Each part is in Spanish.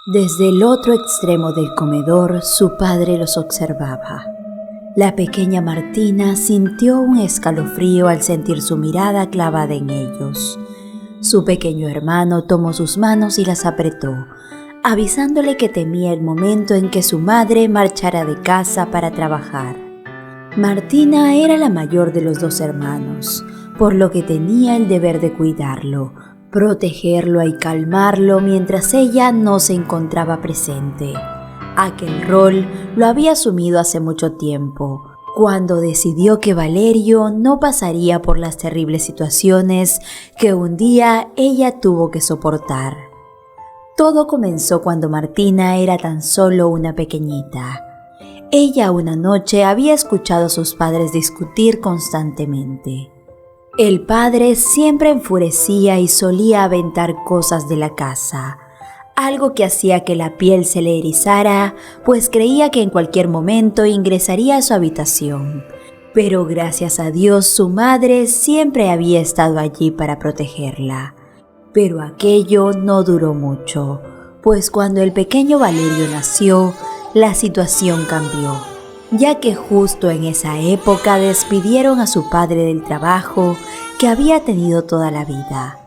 Desde el otro extremo del comedor, su padre los observaba. La pequeña Martina sintió un escalofrío al sentir su mirada clavada en ellos. Su pequeño hermano tomó sus manos y las apretó, avisándole que temía el momento en que su madre marchara de casa para trabajar. Martina era la mayor de los dos hermanos, por lo que tenía el deber de cuidarlo, protegerlo y calmarlo mientras ella no se encontraba presente. Aquel rol lo había asumido hace mucho tiempo, cuando decidió que Valerio no pasaría por las terribles situaciones que un día ella tuvo que soportar. Todo comenzó cuando Martina era tan solo una pequeñita. Ella una noche había escuchado a sus padres discutir constantemente. El padre siempre enfurecía y solía aventar cosas de la casa, algo que hacía que la piel se le erizara, pues creía que en cualquier momento ingresaría a su habitación. Pero gracias a Dios su madre siempre había estado allí para protegerla. Pero aquello no duró mucho, pues cuando el pequeño Valerio nació, la situación cambió, ya que justo en esa época despidieron a su padre del trabajo que había tenido toda la vida.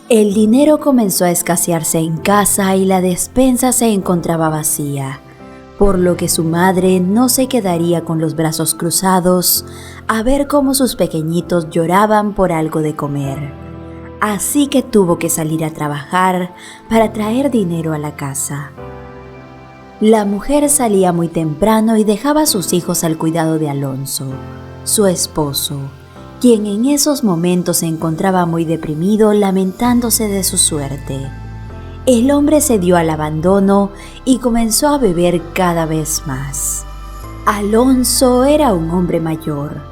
El dinero comenzó a escasearse en casa y la despensa se encontraba vacía, por lo que su madre no se quedaría con los brazos cruzados a ver cómo sus pequeñitos lloraban por algo de comer. Así que tuvo que salir a trabajar para traer dinero a la casa. La mujer salía muy temprano y dejaba a sus hijos al cuidado de Alonso, su esposo, quien en esos momentos se encontraba muy deprimido, lamentándose de su suerte. El hombre se dio al abandono y comenzó a beber cada vez más. Alonso era un hombre mayor,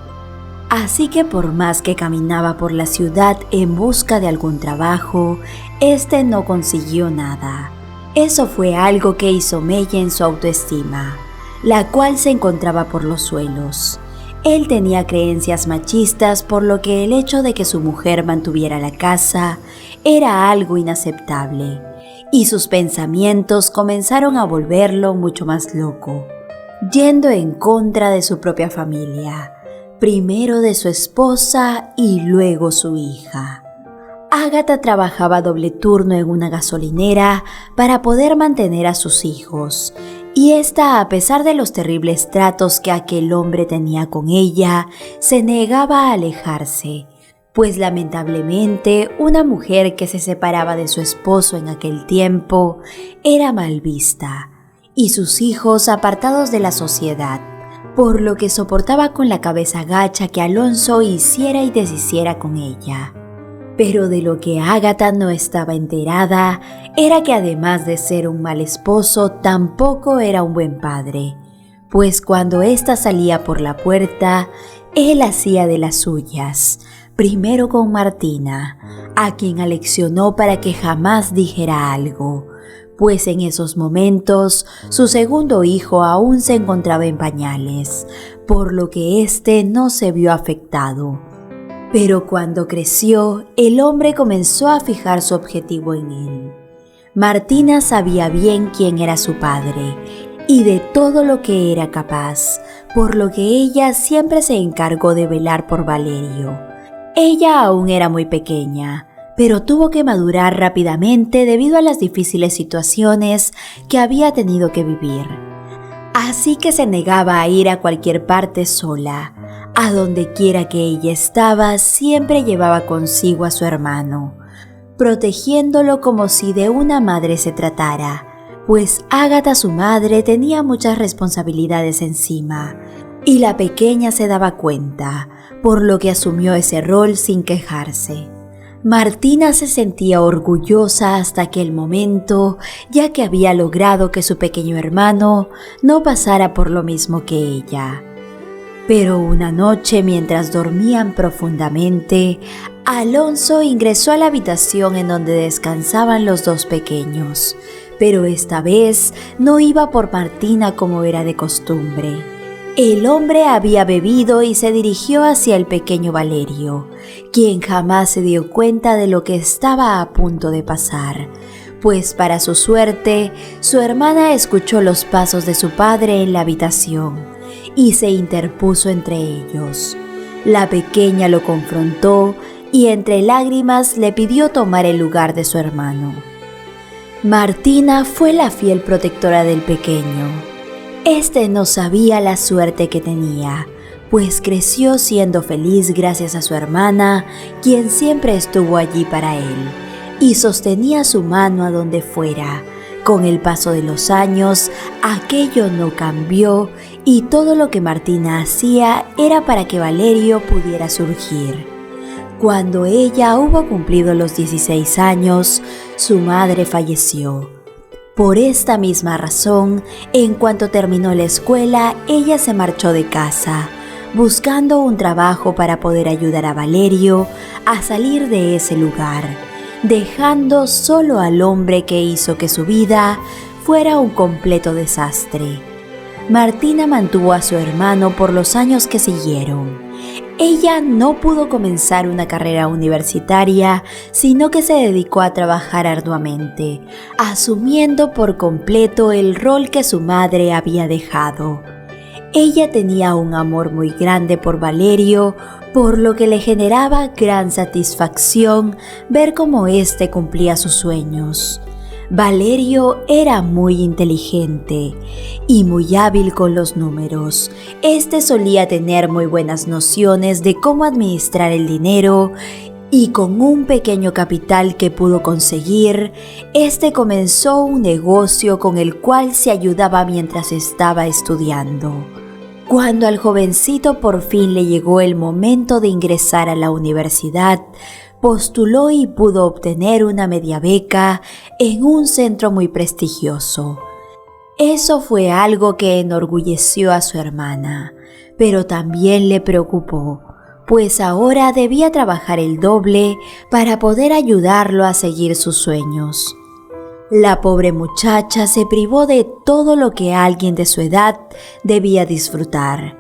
así que por más que caminaba por la ciudad en busca de algún trabajo, este no consiguió nada. Eso fue algo que hizo mella en su autoestima, la cual se encontraba por los suelos. Él tenía creencias machistas, por lo que el hecho de que su mujer mantuviera la casa era algo inaceptable, y sus pensamientos comenzaron a volverlo mucho más loco, yendo en contra de su propia familia, primero de su esposa y luego su hija. Ágata trabajaba doble turno en una gasolinera para poder mantener a sus hijos, y esta, a pesar de los terribles tratos que aquel hombre tenía con ella, se negaba a alejarse, pues lamentablemente una mujer que se separaba de su esposo en aquel tiempo era mal vista, y sus hijos apartados de la sociedad, por lo que soportaba con la cabeza gacha que Alonso hiciera y deshiciera con ella. Pero de lo que Ágata no estaba enterada era que además de ser un mal esposo, tampoco era un buen padre, pues cuando ésta salía por la puerta, él hacía de las suyas, primero con Martina, a quien aleccionó para que jamás dijera algo, pues en esos momentos su segundo hijo aún se encontraba en pañales, por lo que éste no se vio afectado. Pero cuando creció, el hombre comenzó a fijar su objetivo en él. Martina sabía bien quién era su padre y de todo lo que era capaz, por lo que ella siempre se encargó de velar por Valerio. Ella aún era muy pequeña, pero tuvo que madurar rápidamente debido a las difíciles situaciones que había tenido que vivir. Así que se negaba a ir a cualquier parte sola. A donde quiera que ella estaba, siempre llevaba consigo a su hermano, protegiéndolo como si de una madre se tratara, pues Ágata, su madre, tenía muchas responsabilidades encima, y la pequeña se daba cuenta, por lo que asumió ese rol sin quejarse. Martina se sentía orgullosa hasta aquel momento, ya que había logrado que su pequeño hermano no pasara por lo mismo que ella. Pero una noche, mientras dormían profundamente, Alonso ingresó a la habitación en donde descansaban los dos pequeños, pero esta vez no iba por Martina como era de costumbre. El hombre había bebido y se dirigió hacia el pequeño Valerio, quien jamás se dio cuenta de lo que estaba a punto de pasar, pues para su suerte, su hermana escuchó los pasos de su padre en la habitación y se interpuso entre ellos. La pequeña lo confrontó y entre lágrimas le pidió tomar el lugar de su hermano. Martina fue la fiel protectora del pequeño. Este no sabía la suerte que tenía, pues creció siendo feliz gracias a su hermana, quien siempre estuvo allí para él y sostenía su mano a donde fuera. Con el paso de los años, aquello no cambió y todo lo que Martina hacía era para que Valerio pudiera surgir. Cuando ella hubo cumplido los 16 años, su madre falleció. Por esta misma razón, en cuanto terminó la escuela, ella se marchó de casa, buscando un trabajo para poder ayudar a Valerio a salir de ese lugar, dejando solo al hombre que hizo que su vida fuera un completo desastre. Martina mantuvo a su hermano por los años que siguieron. Ella no pudo comenzar una carrera universitaria, sino que se dedicó a trabajar arduamente, asumiendo por completo el rol que su madre había dejado. Ella tenía un amor muy grande por Valerio, por lo que le generaba gran satisfacción ver cómo éste cumplía sus sueños. Valerio era muy inteligente y muy hábil con los números. Este solía tener muy buenas nociones de cómo administrar el dinero y con un pequeño capital que pudo conseguir, este comenzó un negocio con el cual se ayudaba mientras estaba estudiando. Cuando al jovencito por fin le llegó el momento de ingresar a la universidad, postuló y pudo obtener una media beca en un centro muy prestigioso. Eso fue algo que enorgulleció a su hermana, pero también le preocupó, pues ahora debía trabajar el doble para poder ayudarlo a seguir sus sueños. La pobre muchacha se privó de todo lo que alguien de su edad debía disfrutar.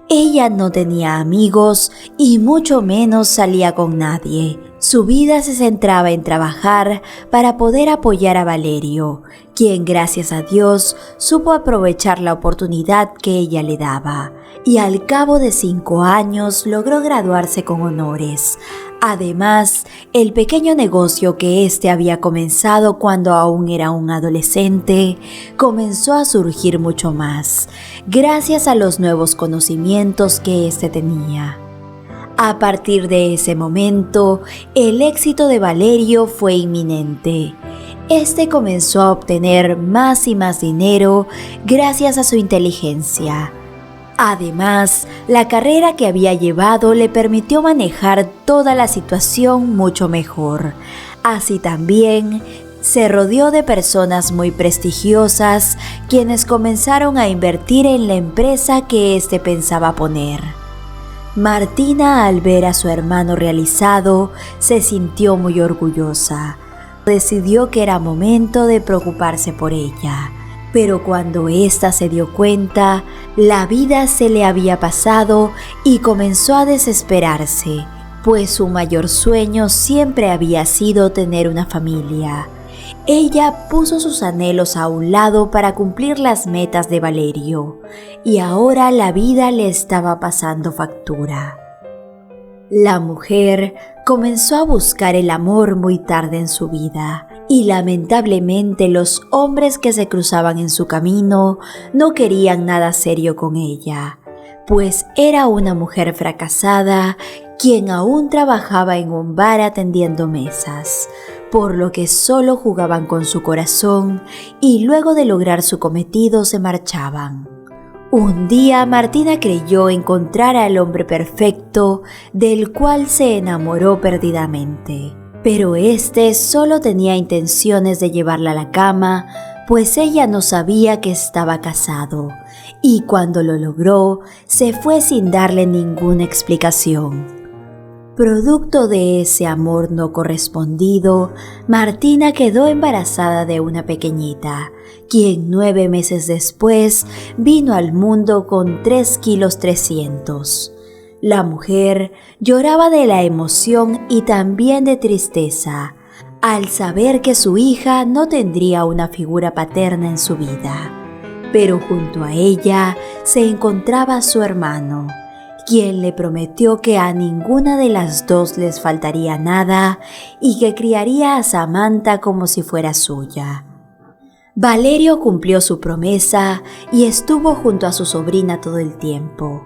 Ella no tenía amigos y mucho menos salía con nadie. Su vida se centraba en trabajar para poder apoyar a Valerio, quien gracias a Dios supo aprovechar la oportunidad que ella le daba, y al cabo de 5 años logró graduarse con honores. Además, el pequeño negocio que éste había comenzado cuando aún era un adolescente comenzó a surgir mucho más, gracias a los nuevos conocimientos que éste tenía. A partir de ese momento, el éxito de Valerio fue inminente. Este comenzó a obtener más y más dinero gracias a su inteligencia. Además, la carrera que había llevado le permitió manejar toda la situación mucho mejor. Así también, se rodeó de personas muy prestigiosas, quienes comenzaron a invertir en la empresa que éste pensaba poner. Martina, al ver a su hermano realizado, se sintió muy orgullosa. Decidió que era momento de preocuparse por ella. Pero cuando ésta se dio cuenta, la vida se le había pasado y comenzó a desesperarse, pues su mayor sueño siempre había sido tener una familia. Ella puso sus anhelos a un lado para cumplir las metas de Valerio, y ahora la vida le estaba pasando factura. La mujer comenzó a buscar el amor muy tarde en su vida, y lamentablemente los hombres que se cruzaban en su camino no querían nada serio con ella, pues era una mujer fracasada quien aún trabajaba en un bar atendiendo mesas, por lo que solo jugaban con su corazón y luego de lograr su cometido se marchaban. Un día Martina creyó encontrar al hombre perfecto del cual se enamoró perdidamente. Pero este solo tenía intenciones de llevarla a la cama, pues ella no sabía que estaba casado, y cuando lo logró, se fue sin darle ninguna explicación. Producto de ese amor no correspondido, Martina quedó embarazada de una pequeñita, quien 9 meses después vino al mundo con 3,3 kilos. La mujer lloraba de la emoción y también de tristeza. al saber que su hija no tendría una figura paterna en su vida. Pero junto a ella se encontraba su hermano, quien le prometió que a ninguna de las dos les faltaría nada y que criaría a Samantha como si fuera suya. Valerio cumplió su promesa y estuvo junto a su sobrina todo el tiempo.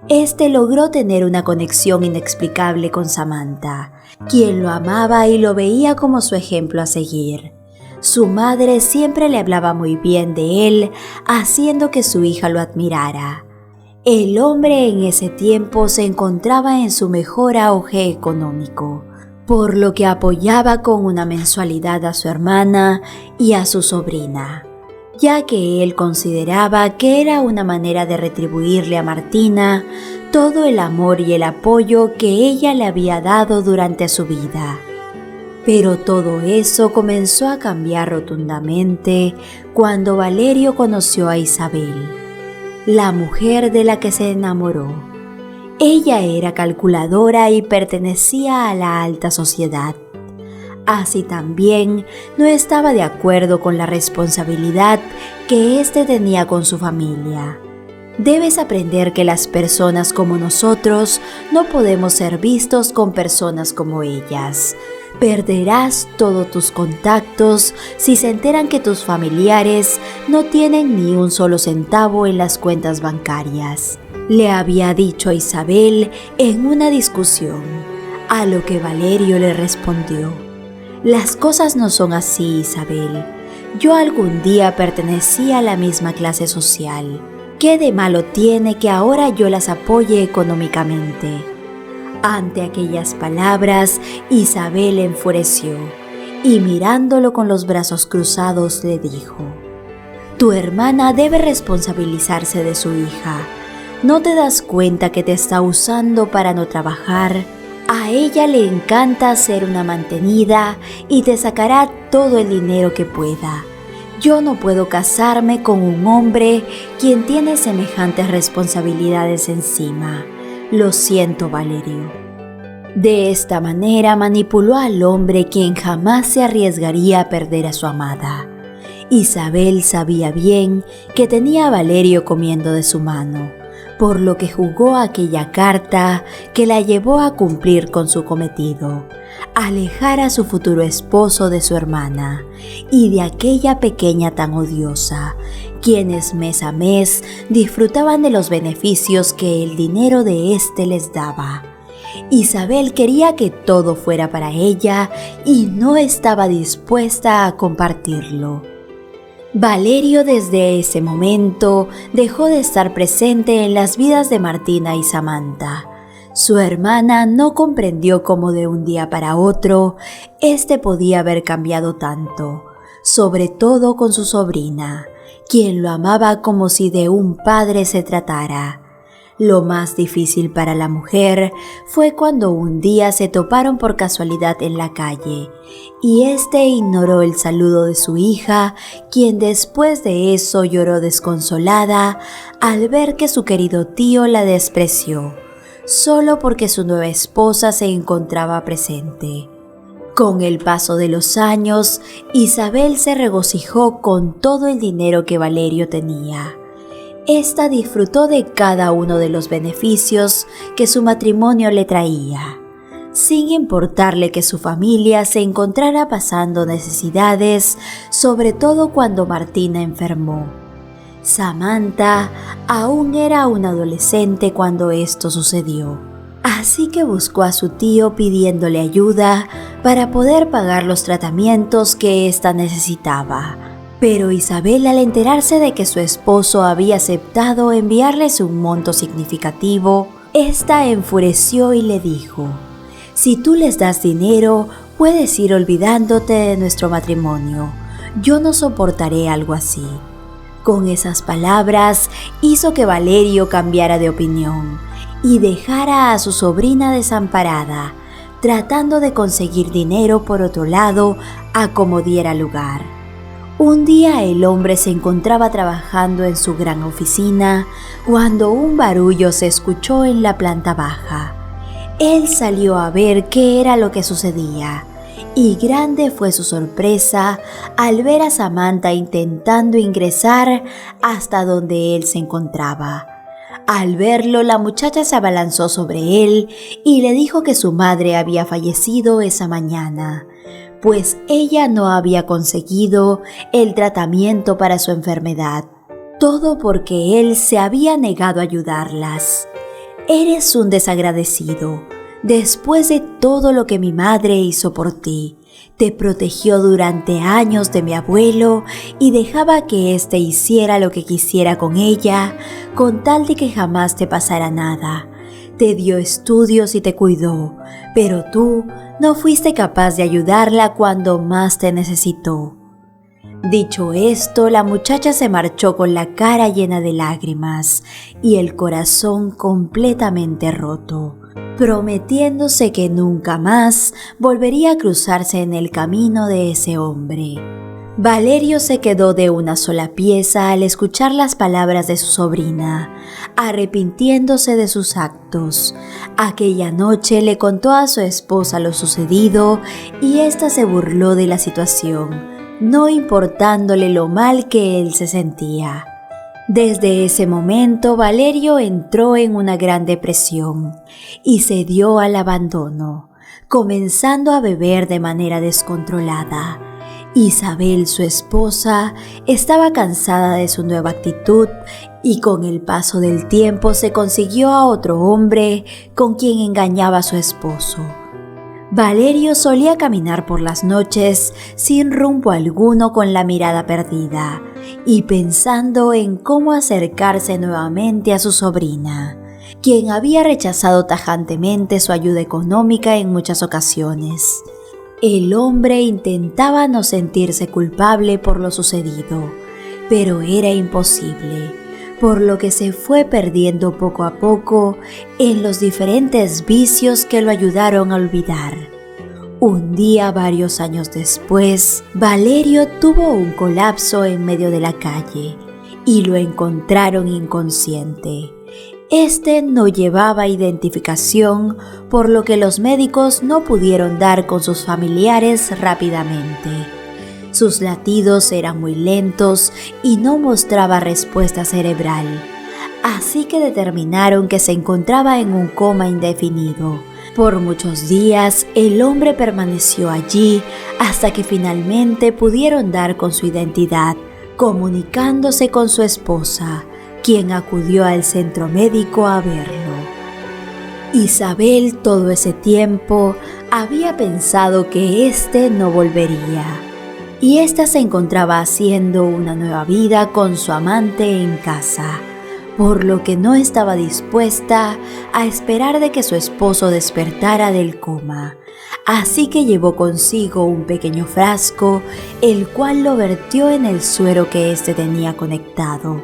Este logró tener una conexión inexplicable con Samantha, quien lo amaba y lo veía como su ejemplo a seguir. Su madre siempre le hablaba muy bien de él, haciendo que su hija lo admirara. El hombre en ese tiempo se encontraba en su mejor auge económico, por lo que apoyaba con una mensualidad a su hermana y a su sobrina, ya que él consideraba que era una manera de retribuirle a Martina todo el amor y el apoyo que ella le había dado durante su vida. Pero todo eso comenzó a cambiar rotundamente cuando Valerio conoció a Isabel, la mujer de la que se enamoró. Ella era calculadora y pertenecía a la alta sociedad. Así también no estaba de acuerdo con la responsabilidad que éste tenía con su familia. Debes aprender que las personas como nosotros no podemos ser vistos con personas como ellas. Perderás todos tus contactos si se enteran que tus familiares no tienen ni un solo centavo en las cuentas bancarias, le había dicho a Isabel en una discusión, a lo que Valerio le respondió: las cosas no son así, Isabel. Yo algún día pertenecí a la misma clase social. ¿Qué de malo tiene que ahora yo las apoye económicamente? Ante aquellas palabras, Isabel enfureció y mirándolo con los brazos cruzados le dijo: tu hermana debe responsabilizarse de su hija. ¿No te das cuenta que te está usando para no trabajar? A ella le encanta ser una mantenida y te sacará todo el dinero que pueda. Yo no puedo casarme con un hombre quien tiene semejantes responsabilidades encima. Lo siento, Valerio. De esta manera manipuló al hombre quien jamás se arriesgaría a perder a su amada. Isabel sabía bien que tenía a Valerio comiendo de su mano, por lo que jugó aquella carta que la llevó a cumplir con su cometido, alejar a su futuro esposo de su hermana y de aquella pequeña tan odiosa, quienes mes a mes disfrutaban de los beneficios que el dinero de éste les daba. Isabel quería que todo fuera para ella y no estaba dispuesta a compartirlo. Valerio desde ese momento dejó de estar presente en las vidas de Martina y Samantha. Su hermana no comprendió cómo de un día para otro éste podía haber cambiado tanto, sobre todo con su sobrina, quien lo amaba como si de un padre se tratara. Lo más difícil para la mujer fue cuando un día se toparon por casualidad en la calle y éste ignoró el saludo de su hija, quien después de eso lloró desconsolada al ver que su querido tío la despreció, solo porque su nueva esposa se encontraba presente. Con el paso de los años, Isabel se regocijó con todo el dinero que Valerio tenía. Esta disfrutó de cada uno de los beneficios que su matrimonio le traía, sin importarle que su familia se encontrara pasando necesidades, sobre todo cuando Martina enfermó. Samantha aún era una adolescente cuando esto sucedió, así que buscó a su tío pidiéndole ayuda para poder pagar los tratamientos que ésta necesitaba. Pero Isabel, al enterarse de que su esposo había aceptado enviarles un monto significativo, ésta enfureció y le dijo: si tú les das dinero, puedes ir olvidándote de nuestro matrimonio. Yo no soportaré algo así. Con esas palabras hizo que Valerio cambiara de opinión y dejara a su sobrina desamparada, tratando de conseguir dinero por otro lado a como diera lugar. Un día el hombre se encontraba trabajando en su gran oficina cuando un barullo se escuchó en la planta baja. Él salió a ver qué era lo que sucedía Y grande fue su sorpresa al ver a Samantha intentando ingresar hasta donde él se encontraba. Al verlo, la muchacha se abalanzó sobre él y le dijo que su madre había fallecido esa mañana, pues ella no había conseguido el tratamiento para su enfermedad. Todo porque él se había negado a ayudarlas. Eres un desagradecido. Después de todo lo que mi madre hizo por ti, te protegió durante años de mi abuelo y dejaba que éste hiciera lo que quisiera con ella, con tal de que jamás te pasara nada. Te dio estudios y te cuidó, pero tú no fuiste capaz de ayudarla cuando más te necesitó. Dicho esto, la muchacha se marchó con la cara llena de lágrimas y el corazón completamente roto, prometiéndose que nunca más volvería a cruzarse en el camino de ese hombre. Valerio se quedó de una sola pieza al escuchar las palabras de su sobrina, arrepintiéndose de sus actos. Aquella noche le contó a su esposa lo sucedido y ésta se burló de la situación, no importándole lo mal que él se sentía. Desde ese momento, Valerio entró en una gran depresión y se dio al abandono, comenzando a beber de manera descontrolada. Isabel, su esposa, estaba cansada de su nueva actitud y con el paso del tiempo se consiguió a otro hombre con quien engañaba a su esposo. Valerio solía caminar por las noches sin rumbo alguno, con la mirada perdida y pensando en cómo acercarse nuevamente a su sobrina, quien había rechazado tajantemente su ayuda económica en muchas ocasiones. El hombre intentaba no sentirse culpable por lo sucedido, pero era imposible, por lo que se fue perdiendo poco a poco en los diferentes vicios que lo ayudaron a olvidar. Un día, varios años después, Valerio tuvo un colapso en medio de la calle y lo encontraron inconsciente. Este no llevaba identificación, por lo que los médicos no pudieron dar con sus familiares rápidamente. Sus latidos eran muy lentos y no mostraba respuesta cerebral, así que determinaron que se encontraba en un coma indefinido. Por muchos días, el hombre permaneció allí hasta que finalmente pudieron dar con su identidad, comunicándose con su esposa, quien acudió al centro médico a verlo. Isabel todo ese tiempo había pensado que éste no volvería, y ésta se encontraba haciendo una nueva vida con su amante en casa, por lo que no estaba dispuesta a esperar de que su esposo despertara del coma. Así que llevó consigo un pequeño frasco, el cual lo vertió en el suero que éste tenía conectado.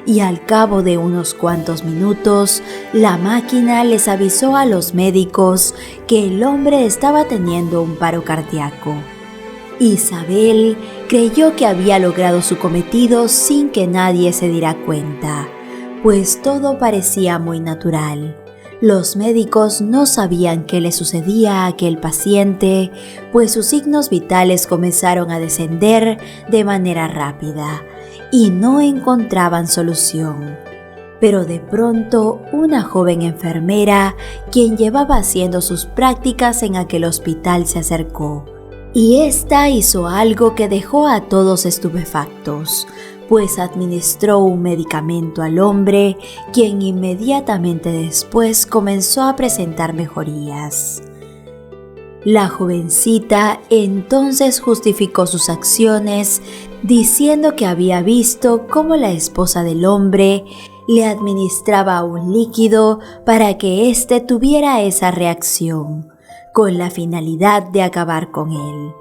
Y al cabo de unos cuantos minutos, la máquina les avisó a los médicos que el hombre estaba teniendo un paro cardíaco. Isabel creyó que había logrado su cometido sin que nadie se diera cuenta, pues todo parecía muy natural. Los médicos no sabían qué le sucedía a aquel paciente, pues sus signos vitales comenzaron a descender de manera rápida y no encontraban solución. Pero de pronto, una joven enfermera, quien llevaba haciendo sus prácticas en aquel hospital, se acercó. Y ésta hizo algo que dejó a todos estupefactos, pues administró un medicamento al hombre, quien inmediatamente después comenzó a presentar mejorías. La jovencita entonces justificó sus acciones diciendo que había visto cómo la esposa del hombre le administraba un líquido para que éste tuviera esa reacción, con la finalidad de acabar con él.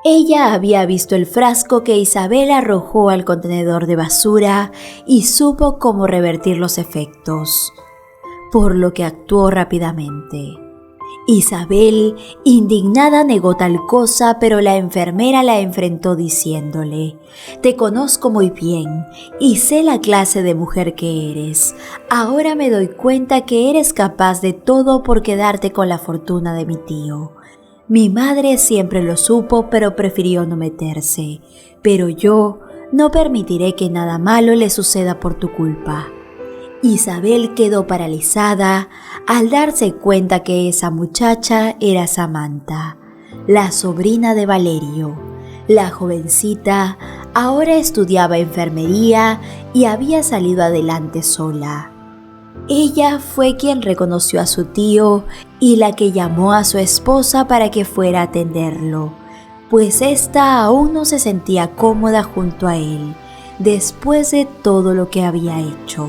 Ella había visto el frasco que Isabel arrojó al contenedor de basura y supo cómo revertir los efectos, por lo que actuó rápidamente. Isabel, indignada, negó tal cosa, pero la enfermera la enfrentó diciéndole: «Te conozco muy bien y sé la clase de mujer que eres. Ahora me doy cuenta que eres capaz de todo por quedarte con la fortuna de mi tío. Mi madre siempre lo supo, pero prefirió no meterse. Pero yo no permitiré que nada malo le suceda por tu culpa. Isabel quedó paralizada al darse cuenta que esa muchacha era Samantha, la sobrina de Valerio. La jovencita ahora estudiaba enfermería y había salido adelante sola. Ella fue quien reconoció a su tío y la que llamó a su esposa para que fuera a atenderlo, pues ésta aún no se sentía cómoda junto a él, después de todo lo que había hecho.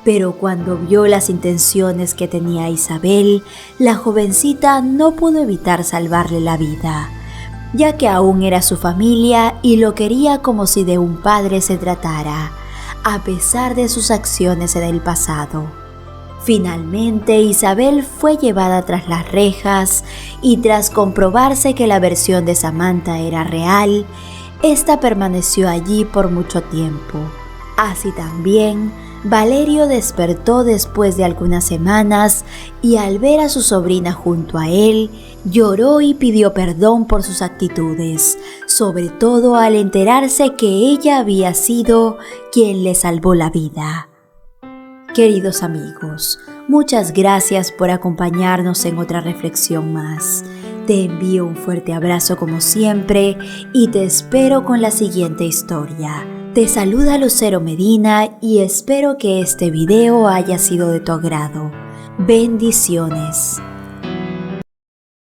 Pero cuando vio las intenciones que tenía Isabel, la jovencita no pudo evitar salvarle la vida, ya que aún era su familia y lo quería como si de un padre se tratara, a pesar de sus acciones en el pasado. Finalmente, Isabel fue llevada tras las rejas y tras comprobarse que la versión de Samantha era real, esta permaneció allí por mucho tiempo. Así también, Valerio despertó después de algunas semanas y al ver a su sobrina junto a él, lloró y pidió perdón por sus actitudes, sobre todo al enterarse que ella había sido quien le salvó la vida. Queridos amigos, muchas gracias por acompañarnos en otra reflexión más. Te envío un fuerte abrazo como siempre y te espero con la siguiente historia. Te saluda Lucero Medina y espero que este video haya sido de tu agrado. Bendiciones.